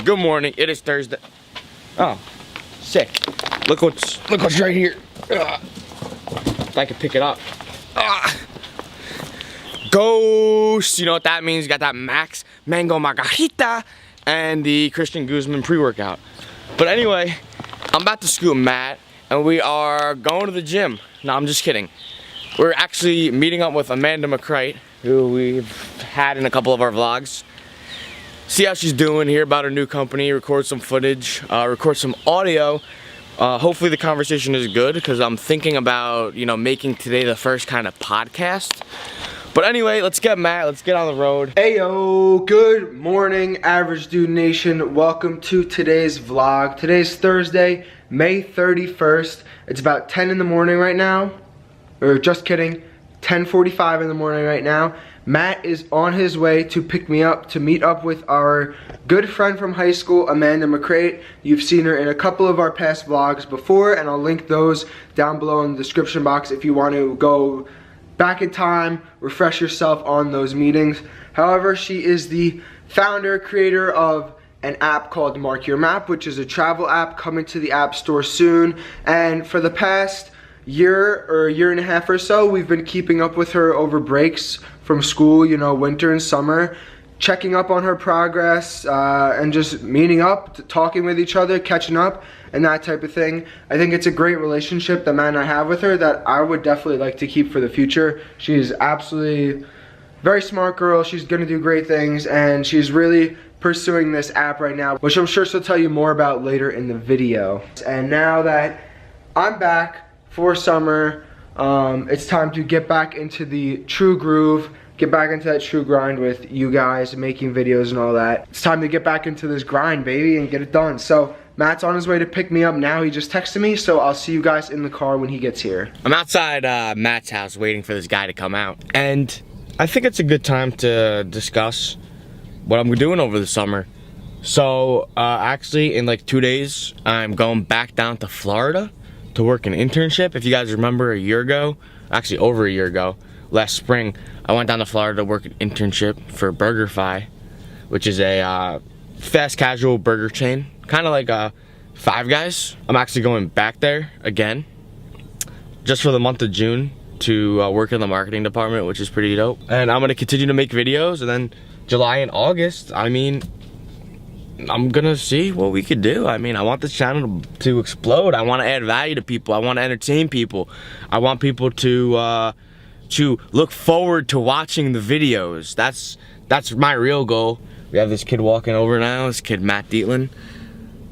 Good morning. It is Thursday. Oh, sick. Look what's right here. If I could pick it up. Ghost. You know what that means? You got that Max Mango Margarita and the Christian Guzman pre-workout. But anyway, I'm about to scoop Matt, and we are going to the gym. No, I'm just kidding. We're actually meeting up with Amanda McCrite, who we've had in a couple of our vlogs. See how she's doing, hear about her new company, record some footage, record some audio. Hopefully the conversation is good, because I'm thinking about, you know, making today the first kind of podcast. But anyway, let's get Matt, let's get on the road. Heyo, good morning, Average Dude Nation. Welcome to today's vlog. Today's Thursday, May 31st. It's about 10 in the morning right now. Or just kidding, 10:45 in the morning right now. Matt is on his way to pick me up to meet up with our good friend from high school, Amanda McCrate. You've seen her in a couple of our past vlogs before, and I'll link those down below in the description box if you want to go back in time, refresh yourself on those meetings. However, she is the founder, creator of an app called Mark Your Map, which is a travel app coming to the App Store soon. And for the past year or year and a half or so, we've been keeping up with her over breaks from school, you know, winter and summer, checking up on her progress and just meeting up, talking with each other, catching up, and that type of thing. I think it's a great relationship that Matt and I have with her that I would definitely like to keep for the future. She's absolutely very smart girl. She's gonna do great things, and she's really pursuing this app right now, which I'm sure she'll tell you more about later in the video. And now that I'm back for summer, it's time to get back into the true groove, get back into that true grind with you guys, making videos and all that. It's time to get back into this grind, baby, and get it done. So Matt's on his way to pick me up now. He just texted me, so I'll see you guys in the car when he gets here. I'm outside Matt's house waiting for this guy to come out, and I think it's a good time to discuss what I'm doing over the summer. So actually in like 2 days, I'm going back down to Florida to work an internship. If you guys remember, a year ago, actually over a year ago, last spring, I went down to Florida to work an internship for BurgerFi, which is a fast casual burger chain, kind of like Five Guys. I'm actually going back there again, just for the month of June, to work in the marketing department, which is pretty dope. And I'm gonna continue to make videos, and then July and August, I mean, I'm gonna see what we could do. I mean, I want this channel to explode. I want to add value to people. I want to entertain people. I want people to look forward to watching the videos. That's my real goal. We have this kid walking over now. This kid Matt Dietland.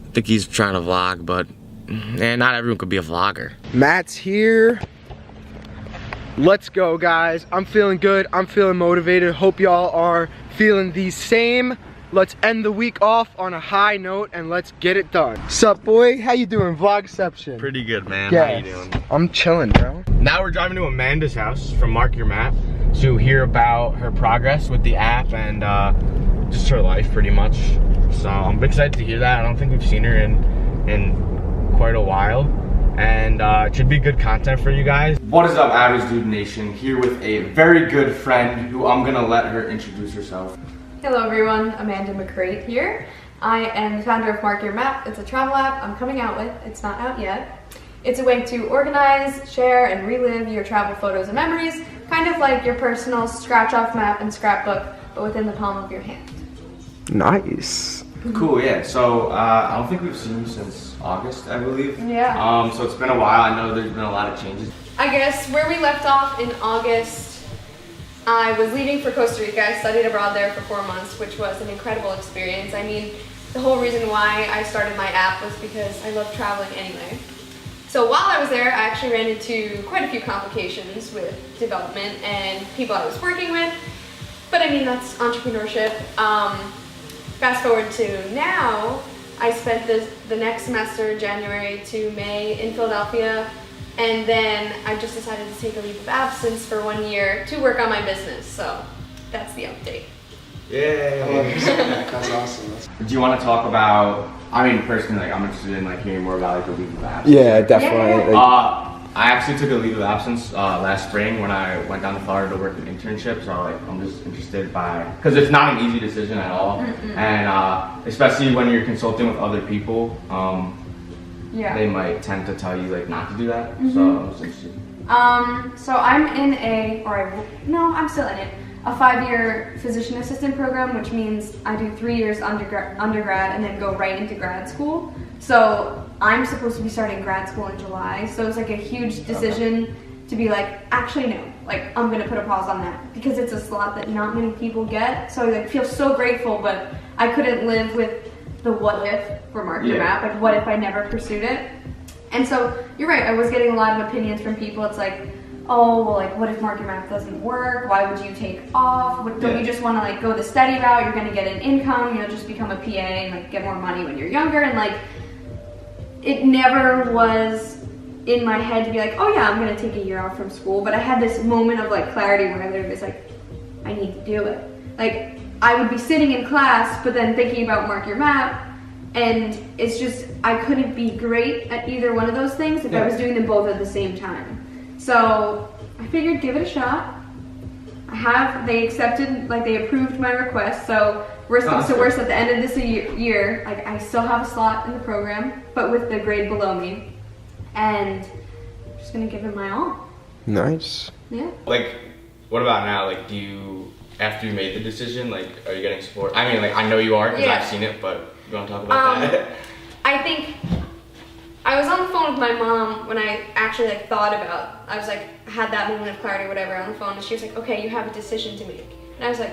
I think he's trying to vlog, but not everyone could be a vlogger. Matt's here. Let's go, guys. I'm feeling good. I'm feeling motivated. Hope y'all are feeling the same. Let's end the week off on a high note and let's get it done. Sup, boy? How you doing? Vlogception. Pretty good, man. Yes. How you doing? I'm chilling, bro. Now we're driving to Amanda's house from Mark Your Map to hear about her progress with the app and just her life, pretty much. So I'm excited to hear that. I don't think we've seen her in quite a while, and it should be good content for you guys. What is up, Average Dude Nation? Here with a very good friend who I'm gonna let her introduce herself. Hello everyone, Amanda McCrate here. I am the founder of Mark Your Map. It's a travel app I'm coming out with. It's not out yet. It's a way to organize, share, and relive your travel photos and memories, kind of like your personal scratch-off map and scrapbook, but within the palm of your hand. Nice. Cool, yeah. So I don't think we've seen you since August, I believe. Yeah. So it's been a while. I know there's been a lot of changes. I guess where we left off in August, I was leaving for Costa Rica. I studied abroad there for 4 months, which was an incredible experience. I mean, the whole reason why I started my app was because I love traveling anyway. So while I was there, I actually ran into quite a few complications with development and people I was working with. But I mean, that's entrepreneurship. Fast forward to now, I spent the next semester, January to May, in Philadelphia. And then I just decided to take a leave of absence for 1 year to work on my business. So that's the update. Yeah. That's awesome. Do you want to talk about, I mean, personally, like, I'm interested in like hearing more about like the leave of absence. Yeah, definitely. Yeah. I actually took a leave of absence last spring when I went down to Florida to work an internship. So like, I'm just interested because it's not an easy decision at all, and especially when you're consulting with other people, they might tend to tell you like not to do that. So I'm just interested. So I'm I'm still in it. A 5-year physician assistant program, which means I do 3 years undergrad and then go right into grad school. So I'm supposed to be starting grad school in July. So it's like a huge decision to be like, actually no, like I'm gonna put a pause on that because it's a slot that not many people get. So I like feel so grateful, but I couldn't live with the what if for Mark Your Map. Like what if I never pursued it? And so you're right, I was getting a lot of opinions from people. It's like, oh, well, like, what if Mark Your Map doesn't work? Why would you take off? Don't you just want to like go the steady route? You're going to get an income, just become a PA and like get more money when you're younger. And like, it never was in my head to be like, oh yeah, I'm going to take a year off from school. But I had this moment of like clarity where I literally was like, I need to do it. Like, I would be sitting in class, but then thinking about Mark Your Map. And it's just, I couldn't be great at either one of those things if I was doing them both at the same time. So I figured give it a shot. They accepted, like they approved my request. So worst comes to worst, at the end of this year, like I still have a slot in the program, but with the grade below me. And I'm just gonna give it my all. Nice. Yeah. Like, what about now? Like, after you made the decision, like, are you getting support? I mean, like, I know you are because I've seen it, but you want to talk about that? I think I was on the phone with my mom when I actually like thought about, I was like, had that moment of clarity or whatever on the phone, and she was like, okay, you have a decision to make. And I was like,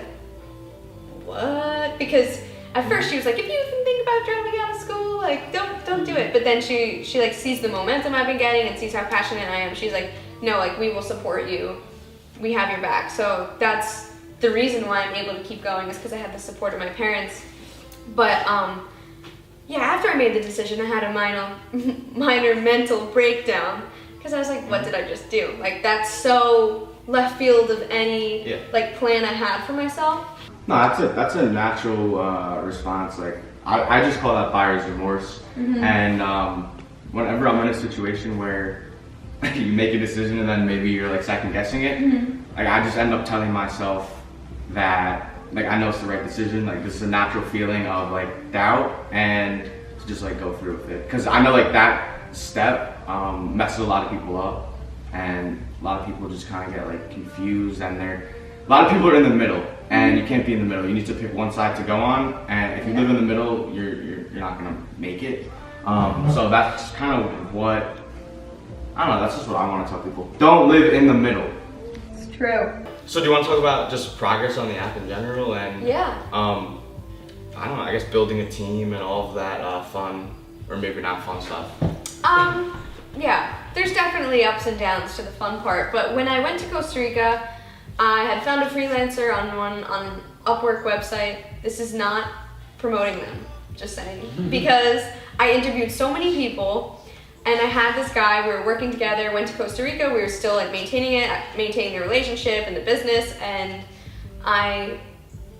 what? Because at first she was like, if you even think about dropping out of school, like don't do it. But then she like sees the momentum I've been getting and sees how passionate I am. She's like, no, like we will support you. We have your back. So that's the reason why I'm able to keep going, is because I had the support of my parents. But yeah, after I made the decision, I had a minor mental breakdown because I was like, what did I just do? Like, that's so left field of any like plan I had for myself. No, that's a natural response. Like, I just call that buyer's remorse. And whenever I'm in a situation where you make a decision and then maybe you're like second guessing it, like I just end up telling myself that, like, I know it's the right decision. Like, this is a natural feeling of like doubt, and to just like go through with it. Because I know like that step messes a lot of people up, and a lot of people just kind of get like confused, and a lot of people are in the middle, and you can't be in the middle. You need to pick one side to go on, and if you live in the middle, you're not gonna make it. So that's kind of what, I don't know. That's just what I want to tell people. Don't live in the middle. It's true. So do you want to talk about just progress on the app in general, and I don't know, I guess building a team and all of that fun, or maybe not fun stuff? Yeah, there's definitely ups and downs to the fun part, but when I went to Costa Rica, I had found a freelancer on Upwork website. This is not promoting them, just saying, because I interviewed so many people. And I had this guy, we were working together, went to Costa Rica, we were still like maintaining the relationship and the business, and I,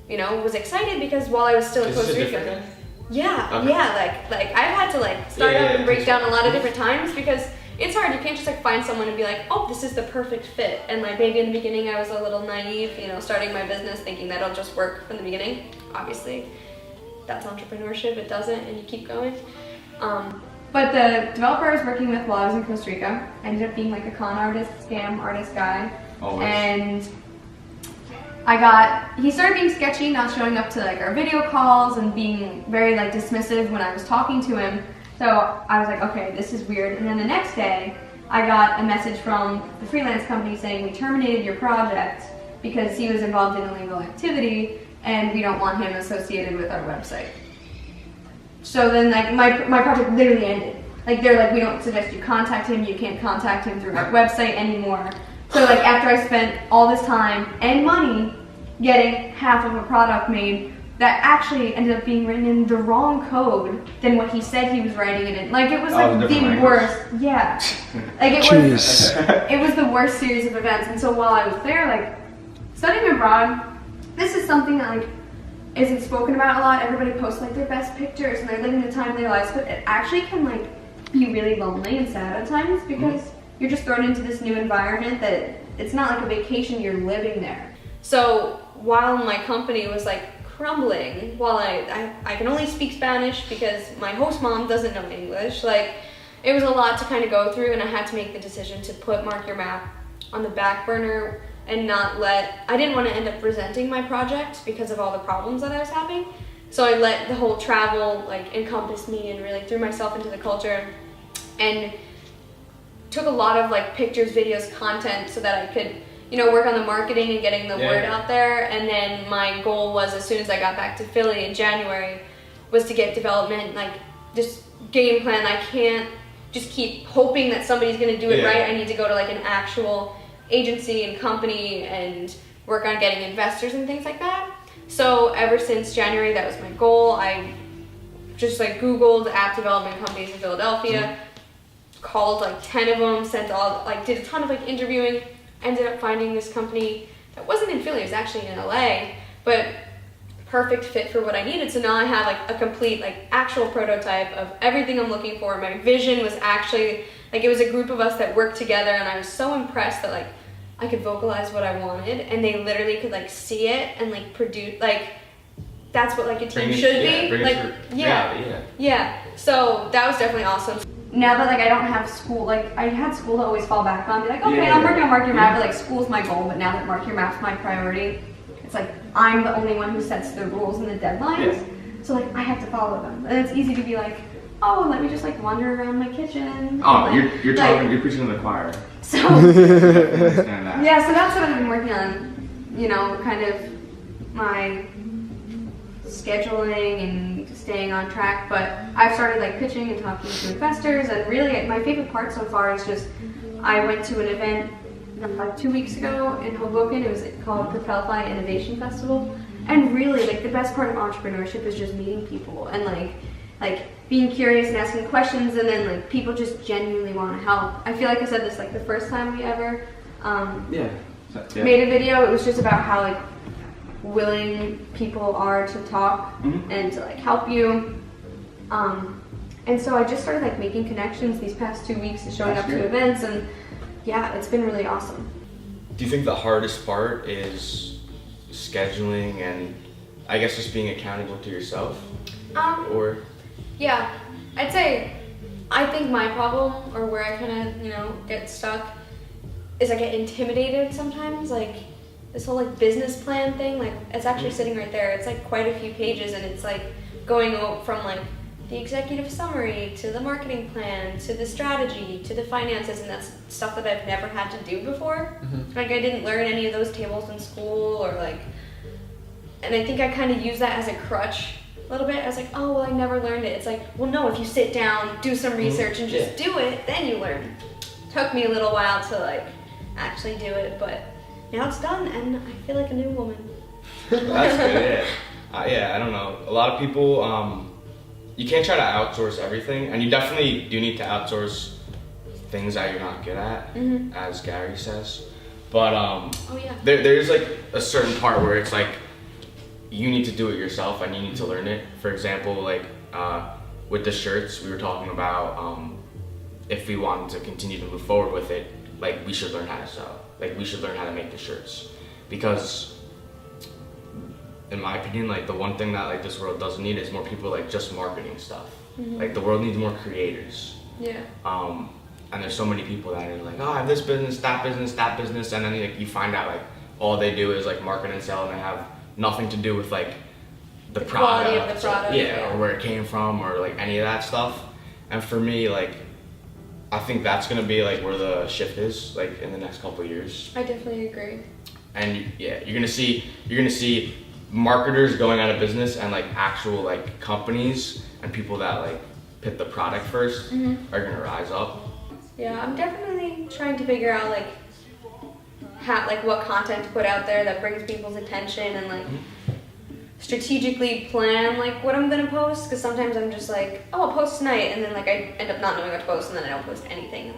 was excited because while I was still in Costa Rica. Like I've had to like start up and break down a lot of different times because it's hard. You can't just like find someone and be like, oh, this is the perfect fit. And like maybe in the beginning I was a little naive, starting my business thinking that it'll just work from the beginning. Obviously, that's entrepreneurship, it doesn't, and you keep going. But the developer I was working with while I was in Costa Rica ended up being like a con artist, scam artist guy. Always. And he started being sketchy, not showing up to like our video calls and being very like dismissive when I was talking to him. So I was like, okay, this is weird. And then the next day, I got a message from the freelance company saying, we terminated your project because he was involved in illegal activity and we don't want him associated with our website. So then like my project literally ended. Like they're like, we don't suggest you contact him, you can't contact him through our website anymore. So like after I spent all this time and money getting half of a product made that actually ended up being written in the wrong code than what he said he was writing it in. Like it was like the worst. Yeah. Like it was the worst series of events. And so while I was there, like studying abroad, this is something that like isn't spoken about a lot. Everybody posts like their best pictures and they're living the time of their lives, but it actually can like be really lonely and sad at times because you're just thrown into this new environment that it's not like a vacation, you're living there. So while my company was like crumbling, while I can only speak Spanish because my host mom doesn't know English, like it was a lot to kind of go through, and I had to make the decision to put Mark Your Map on the back burner and I didn't want to end up resenting my project because of all the problems that I was having. So I let the whole travel like encompass me and really threw myself into the culture and took a lot of like pictures, videos, content so that I could, work on the marketing and getting the word out there. And then my goal was, as soon as I got back to Philly in January, was to get development, like just game plan. I can't just keep hoping that somebody's gonna do it right. I need to go to like an actual agency and company and work on getting investors and things like that. So ever since January, that was my goal. I just like Googled app development companies in Philadelphia, called like 10 of them, did a ton of like interviewing, ended up finding this company that wasn't in Philly, it was actually in LA, but perfect fit for what I needed. So now I have like a complete like actual prototype of everything I'm looking for. My vision was actually like, it was a group of us that worked together, and I was so impressed that like I could vocalize what I wanted, and they literally could like see it and like produce, like that's what like a team should be. Like So that was definitely awesome. Now that like I don't have school, like I had school to always fall back on, be like, okay, I'm working on Mark Your Map, but like school's my goal. But now that Mark Your Map's my priority, it's like I'm the only one who sets the rules and the deadlines. So like I have to follow them, and it's easy to be like, oh, let me just like wander around my kitchen. Oh, you're preaching to the choir. So yeah, so that's what I've been working on. Kind of my scheduling and staying on track. But I've started like pitching and talking to investors, and really my favorite part so far is just I went to an event like 2 weeks ago in Hoboken. It was called Propelfy Innovation Festival, and really like the best part of entrepreneurship is just meeting people and like being curious and asking questions, and then like people just genuinely want to help. I feel like I said this like the first time we ever made a video. It was just about how like willing people are to talk and to like help you. And so I just started like making connections these past 2 weeks and showing up to events, and yeah, it's been really awesome. Do you think the hardest part is scheduling and I guess just being accountable to yourself? Or? Yeah, I'd say I think my problem, or where I kind of, get stuck, is I get intimidated sometimes. Like this whole like business plan thing, like it's actually sitting right there. It's like quite a few pages, and it's like going from like the executive summary to the marketing plan to the strategy to the finances, and that's stuff that I've never had to do before. Like I didn't learn any of those tables in school, or like, and I think I kind of use that as a crutch a little bit. I was like, oh, well, I never learned it. It's like, well, no, if you sit down, do some research, and just do it, then you learn. Took me a little while to like actually do it, but now it's done, and I feel like a new woman. That's good. I don't know. A lot of people, you can't try to outsource everything, and you definitely do need to outsource things that you're not good at, as Gary says. But there's like a certain part where it's like you need to do it yourself and you need to learn it. For example, like with the shirts, we were talking about if we wanted to continue to move forward with it, like we should learn how to sew. Like we should learn how to make the shirts, because in my opinion, like the one thing that like this world doesn't need is more people like just marketing stuff. Like the world needs more creators. And there's so many people that are like, oh, I have this business, that business, and then like you find out like all they do is like market and sell, and they have nothing to do with like the product, quality of the product, or where it came from, or like any of that stuff. And for me, like I think that's gonna be like where the shift is, like in the next couple of years. I definitely agree. And you're gonna see marketers going out of business, and like actual like companies and people that like put the product first are gonna rise up. Yeah, I'm definitely trying to figure out like what content to put out there that brings people's attention, and like strategically plan like what I'm gonna post, because sometimes I'm just like, oh, I'll post tonight, and then like I end up not knowing what to post, and then I don't post anything.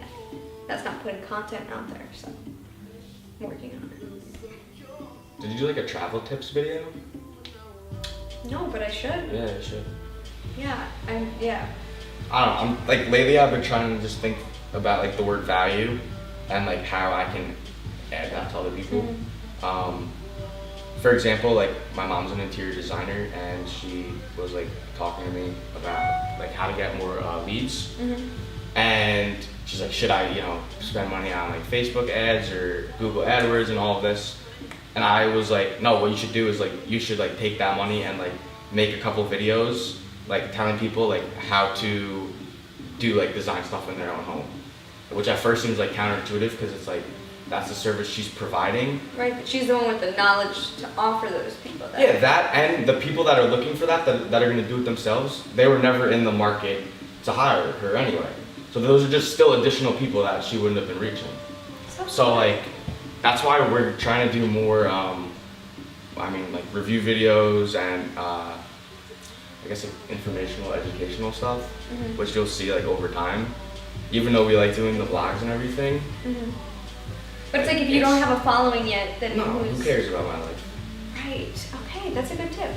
That's not putting content out there, so I'm working on it. Did you do like a travel tips video? No, but I should. Yeah, you should. Yeah, I don't know, I'm like lately I've been trying to just think about like the word value, and like how I can add that to other people. For example, like my mom's an interior designer, and she was like talking to me about like how to get more leads. And she's like, should I, spend money on like Facebook ads or Google AdWords and all of this? And I was like, no, what you should do is like, you should like take that money and like make a couple videos, like telling people like how to do like design stuff in their own home. Which at first seems like counterintuitive because it's like, that's the service she's providing. Right, but she's the one with the knowledge to offer those people that. Yeah, that and the people that are looking for that are gonna do it themselves, they were never in the market to hire her anyway. So those are just still additional people that she wouldn't have been reaching. So like, that's why we're trying to do more, like review videos and I guess like informational, educational stuff, which you'll see like over time. Even though we like doing the vlogs and everything. But it's like if you don't have a following yet, then who cares about my life? Right. Okay, that's a good tip.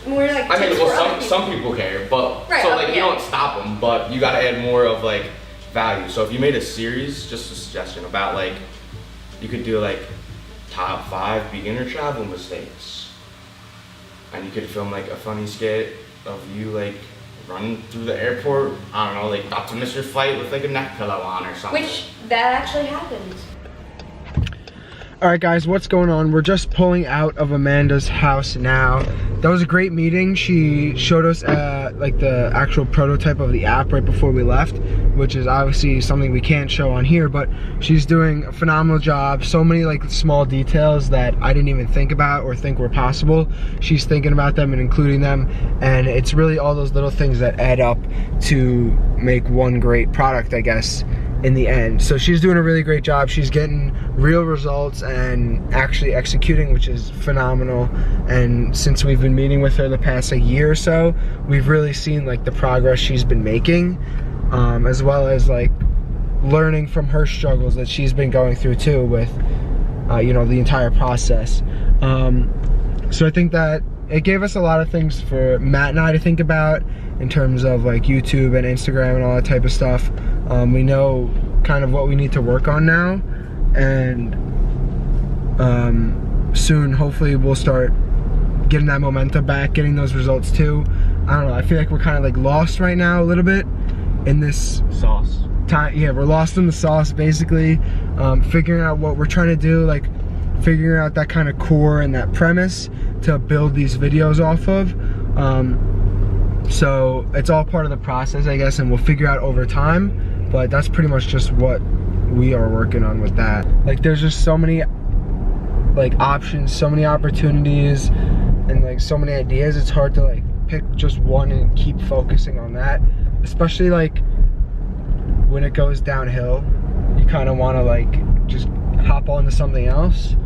We're like. I mean, well, some people care, but you don't stop them, but you got to add more of like value. So if you made a series, just a suggestion about like, you could do like top 5 beginner travel mistakes, and you could film like a funny skit of you like running through the airport. I don't know, like about to miss your flight with like a neck pillow on or something. Which that actually happened. Alright guys, what's going on? We're just pulling out of Amanda's house now. That was a great meeting. She showed us like the actual prototype of the app right before we left, which is obviously something we can't show on here, but she's doing a phenomenal job. So many like small details that I didn't even think about or think were possible. She's thinking about them and including them, and it's really all those little things that add up to make one great product, I guess, in the end. So she's doing a really great job. She's getting real results and actually executing, which is phenomenal. And since we've been meeting with her the past like year or so, we've really seen like the progress she's been making, as well as like learning from her struggles that she's been going through too with the entire process. So I think that it gave us a lot of things for Matt and I to think about in terms of like YouTube and Instagram and all that type of stuff. We know kind of what we need to work on now, and soon hopefully we'll start getting that momentum back, getting those results too. I don't know, I feel like we're kind of like lost right now a little bit in this sauce time. Yeah, we're lost in the sauce basically, figuring out what we're trying to do, like figuring out that kind of core and that premise to build these videos off of. So it's all part of the process, I guess, and we'll figure out over time, but that's pretty much just what we are working on with that. Like there's just so many like options, so many opportunities, and like so many ideas. It's hard to like pick just one and keep focusing on that, especially like when it goes downhill. You kind of want to like just hop onto something else,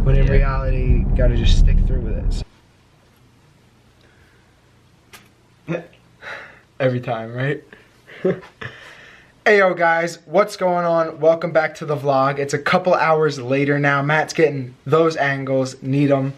when in reality you gotta just stick through with it. Every time, right? Hey yo guys, what's going on? Welcome back to the vlog. It's a couple hours later now. Matt's getting those angles, need them.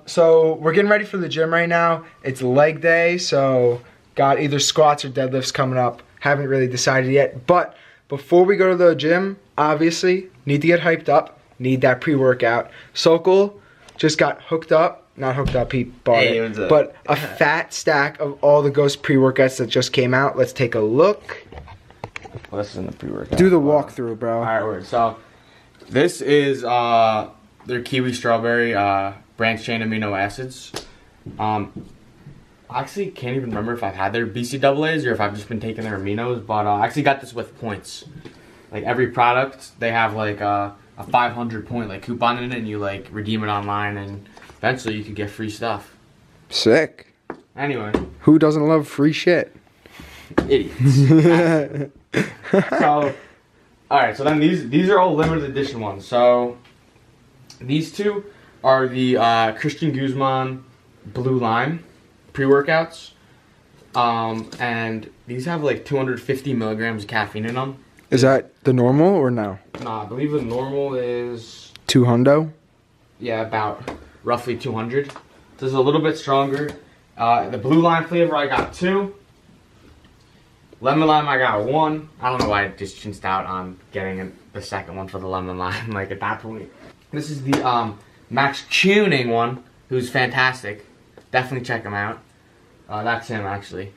So we're getting ready for the gym right now. It's leg day, so got either squats or deadlifts coming up. Haven't really decided yet, but before we go to the gym, obviously need to get hyped up, need that pre-workout. Sokol just got hooked up. Not hooked up, he bought it, but a fat stack of all the Ghost pre-workouts that just came out. Let's take a look. Well, this isn't the pre-workout. Do the walkthrough, bro. Alright, so this is their kiwi strawberry branched chain amino acids. I actually can't even remember if I've had their BCAAs or if I've just been taking their aminos, but I actually got this with points. Like every product, they have like a 500 point like coupon in it, and you like redeem it online, and eventually you could get free stuff. Sick. Anyway. Who doesn't love free shit? Idiots. So, alright, so then these are all limited edition ones. So, these two are the Christian Guzman Blue Lime pre-workouts. And these have like 250 milligrams of caffeine in them. Is that the normal or no? Nah, I believe the normal is 200. Yeah, about roughly 200. This is a little bit stronger. The Blue Lime flavor, I got 2. lemon lime, I got one. I don't know why I just chinched out on getting the second one for the lemon lime, like at that point. This is the Max Tuning one, who's fantastic. Definitely check him out. That's him, actually.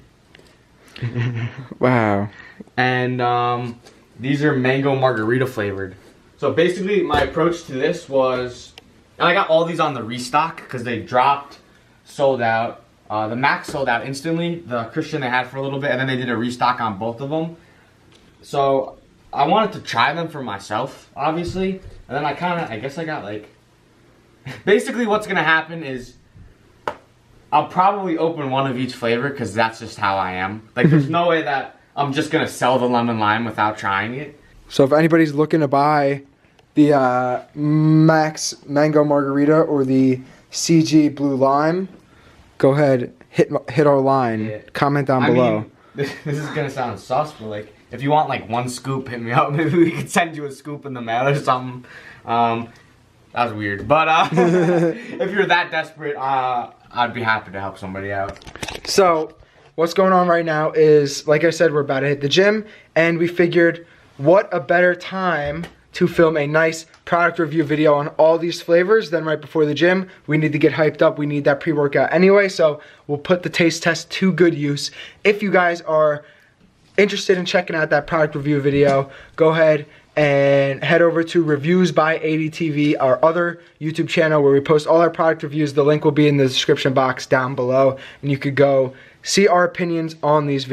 Wow. And these are mango margarita flavored. So basically, my approach to this was, and I got all these on the restock because they dropped, sold out. The Max sold out instantly. The Christian they had for a little bit, and then they did a restock on both of them. So I wanted to try them for myself, obviously. And then I guess I got like, basically what's gonna happen is I'll probably open one of each flavor because that's just how I am. Like there's no way that I'm just gonna sell the lemon lime without trying it. So if anybody's looking to buy the Max Mango Margarita or the CG Blue Lime, go ahead, hit our line. Yeah. Comment down below. Mean, this is gonna sound sus, but like, if you want like one scoop, hit me up. Maybe we could send you a scoop in the mail or something. That was weird, but if you're that desperate, I'd be happy to help somebody out. So, what's going on right now is, like I said, we're about to hit the gym, and we figured, what a better time to film a nice product review video on all these flavors than right before the gym. We need to get hyped up. We need that pre-workout anyway, so we'll put the taste test to good use. If you guys are interested in checking out that product review video, go ahead and head over to Reviews by ADTV, our other YouTube channel where we post all our product reviews. The link will be in the description box down below, and you could go see our opinions on these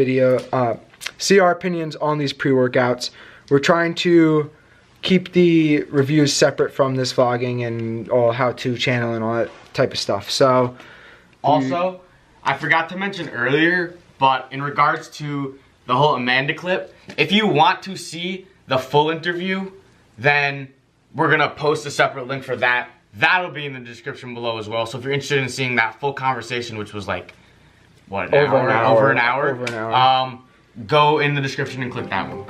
see our opinions on these pre-workouts. We're trying to keep the reviews separate from this vlogging and all how-to channel and all that type of stuff. So, also, I forgot to mention earlier, but in regards to the whole Amanda clip, if you want to see the full interview, then we're gonna post a separate link for that. That'll be in the description below as well. So if you're interested in seeing that full conversation, which was like, what, over an hour, go in the description and click that one.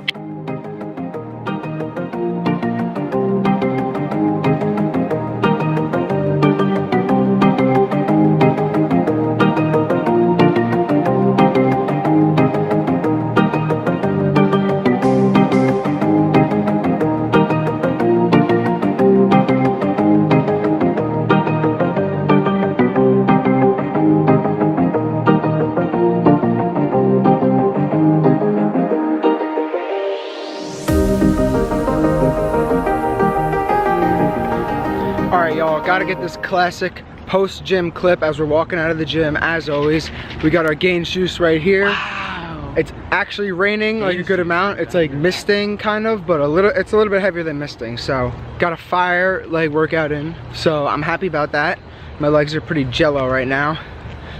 Gotta get this classic post-gym clip as we're walking out of the gym. As always, we got our Gains juice right here. Wow. It's actually raining like a good amount. It's like misting kind of, but it's a little bit heavier than misting. So got a fire leg workout in, so I'm happy about that. My legs are pretty jello right now.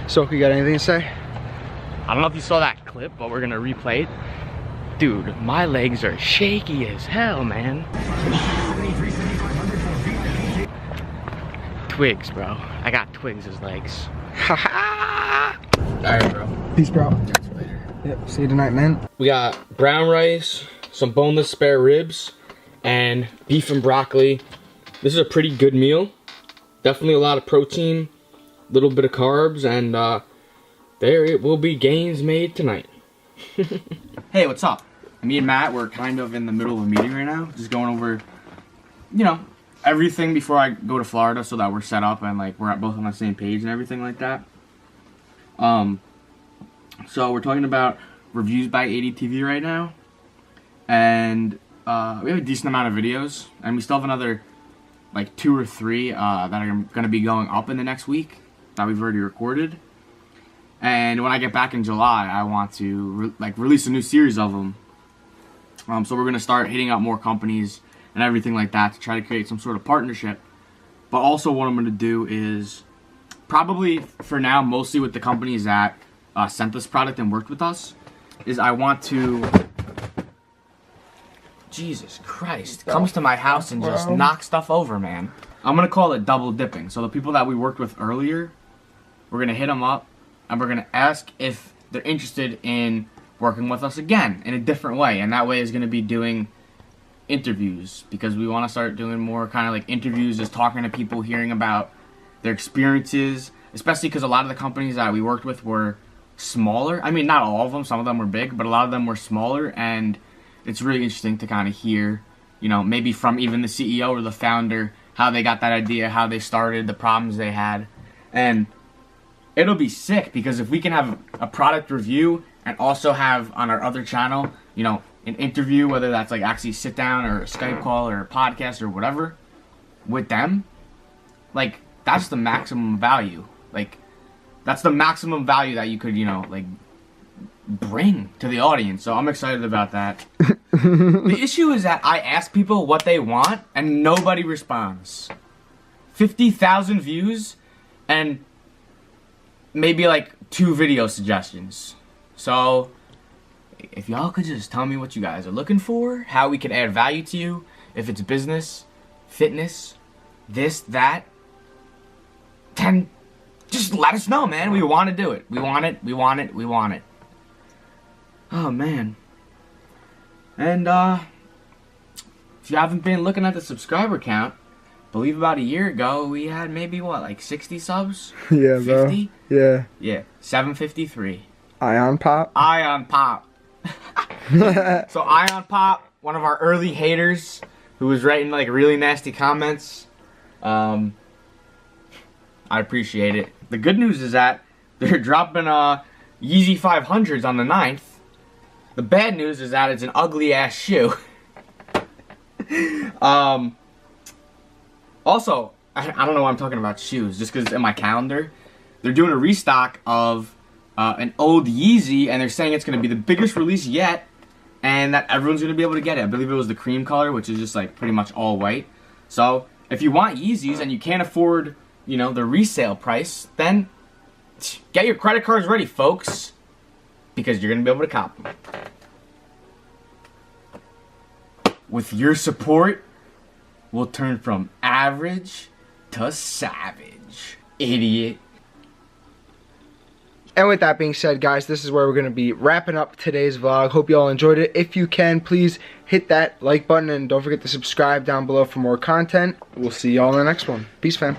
So you got anything to say? I don't know if you saw that clip, but we're gonna replay it. Dude, my legs are shaky as hell, man. Twigs, bro. I got twigs as legs. Haha. Alright, bro. Peace, bro. Catch you later. Yep, see you tonight, man. We got brown rice, some boneless spare ribs, and beef and broccoli. This is a pretty good meal. Definitely a lot of protein, a little bit of carbs, and there it will be gains made tonight. Hey, what's up? Me and Matt, we're kind of in the middle of a meeting right now. Just going over, you know, everything before I go to Florida so that we're set up and like we're both on the same page and everything like that. So we're talking about Reviews by ADTV right now, and we have a decent amount of videos, and we still have another like 2 or 3 that are going to be going up in the next week that we've already recorded. And when I get back in July, I want to release a new series of them. So we're going to start hitting up more companies and everything like that to try to create some sort of partnership. But also what I'm going to do is probably for now, mostly with the companies that sent this product and worked with us, is I want to, Jesus Christ, comes to my house and just knocks stuff over, man. I'm going to call it double dipping. So the people that we worked with earlier, we're going to hit them up and we're going to ask if they're interested in working with us again in a different way. And that way is going to be doing interviews, because we want to start doing more kind of like interviews, just talking to people, hearing about their experiences, especially because a lot of the companies that we worked with were smaller. I mean, not all of them. Some of them were big, but a lot of them were smaller. And it's really interesting to kind of hear, you know, maybe from even the CEO or the founder, how they got that idea, how they started, the problems they had. And it'll be sick because if we can have a product review and also have on our other channel, you know, an interview, whether that's like actually sit down or a Skype call or a podcast or whatever with them, like that's the maximum value. Like that's the maximum value that you could, you know, like bring to the audience. So I'm excited about that. The issue is that I ask people what they want and nobody responds. 50,000 views and maybe like 2 video suggestions. So if y'all could just tell me what you guys are looking for, how we can add value to you, if it's business, fitness, this, that, then just let us know, man. We want to do it. We want it. We want it. We want it. Oh, man. And, if you haven't been looking at the subscriber count, I believe about a year ago, we had maybe, what, like 60 subs? Yeah, 50? bro. Yeah. Yeah, 753. Ion Pop. Ion Pop. So Ion Pop, one of our early haters, who was writing like really nasty comments. I appreciate it. The good news is that they're dropping Yeezy 500s on the 9th. The bad news is that it's an ugly ass shoe. Also, I don't know why I'm talking about shoes, just because it's in my calendar. They're doing a restock of an old Yeezy, and they're saying it's going to be the biggest release yet, and that everyone's going to be able to get it. I believe it was the cream color, which is just like pretty much all white. So if you want Yeezys and you can't afford, you know, the resale price, then get your credit cards ready, folks, because you're going to be able to cop them. With your support, we'll turn from average to savage, idiot. And with that being said, guys, this is where we're going to be wrapping up today's vlog. Hope you all enjoyed it. If you can, please hit that like button and don't forget to subscribe down below for more content. We'll see y'all in the next one. Peace, fam.